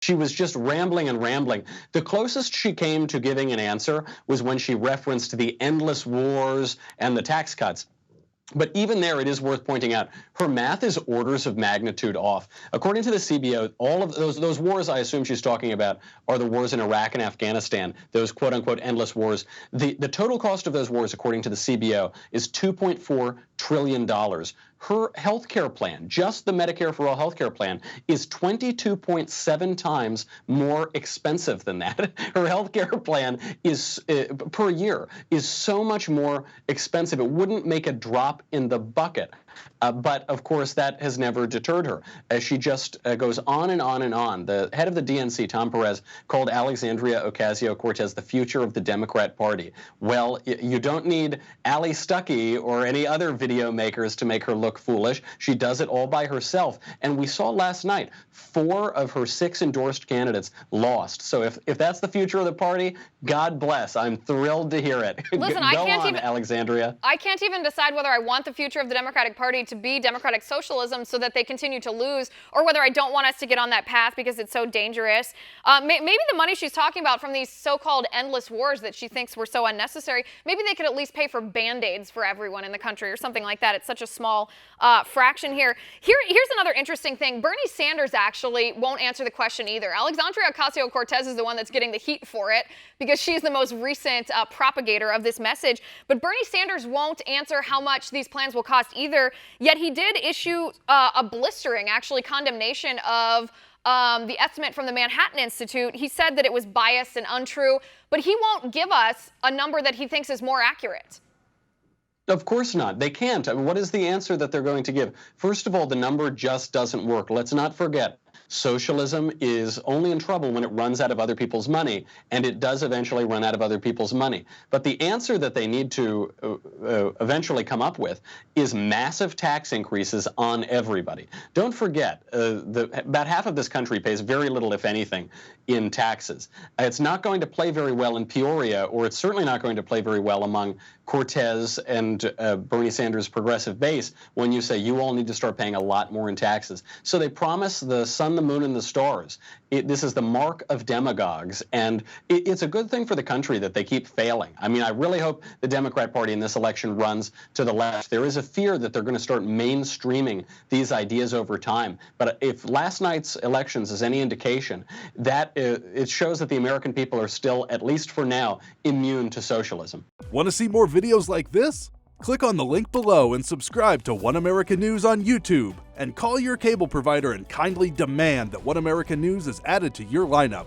She was just rambling and rambling. The closest she came to giving an answer was when she referenced the endless wars and the tax cuts. But even there, it is worth pointing out, her math is orders of magnitude off. According to the CBO, all of those wars I assume she's talking about are the wars in Iraq and Afghanistan, those quote-unquote endless wars. The total cost of those wars, according to the CBO, is $2.4 trillion. Her health care plan, just the Medicare for All health care plan, is 22.7 times more expensive than that. Her health care plan is per year is so much more expensive. It wouldn't make a drop in the bucket. But of course, that has never deterred her. She just goes on and on and on. The head of the DNC, Tom Perez, called Alexandria Ocasio-Cortez the future of the Democrat Party. Well, you don't need Ali Stuckey or any other video makers to make her look foolish. She does it all by herself. And we saw last night, 4 of her 6 endorsed candidates lost. So if that's the future of the party, God bless. I'm thrilled to hear it. Listen, Alexandria. I can't even decide whether I want the future of the Democratic Party to be democratic socialism so that they continue to lose, or whether I don't want us to get on that path because it's so dangerous. Maybe the money she's talking about from these so-called endless wars that she thinks were so unnecessary, maybe they could at least pay for Band-Aids for everyone in the country or something like that. It's such a small fraction here. Here's another interesting thing. Bernie Sanders actually won't answer the question either. Alexandria Ocasio-Cortez is the one that's getting the heat for it because she's the most recent propagator of this message. But Bernie Sanders won't answer how much these plans will cost either. Yet he did issue a blistering, actually, condemnation of the estimate from the Manhattan Institute. He said that it was biased and untrue, but he won't give us a number that he thinks is more accurate. Of course not. They can't. I mean, what is the answer that they're going to give? First of all, the number just doesn't work. Let's not forget, socialism is only in trouble when it runs out of other people's money, and it does eventually run out of other people's money. But the answer that they need to eventually come up with is massive tax increases on everybody. Don't forget, about half of this country pays very little, if anything, in taxes. It's not going to play very well in Peoria, or it's certainly not going to play very well among Cortez and Bernie Sanders' progressive base when you say you all need to start paying a lot more in taxes. So they promise the sun, the moon, and the stars. This is the mark of demagogues, and it's a good thing for the country that they keep failing. I mean, I really hope the Democrat Party in this election runs to the left. There is a fear that they're going to start mainstreaming these ideas over time. But if last night's elections is any indication, that it shows that the American people are still, at least for now, immune to socialism. Want to see more videos like this? Click on the link below and subscribe to One American News on YouTube, and call your cable provider and kindly demand that One American News is added to your lineup.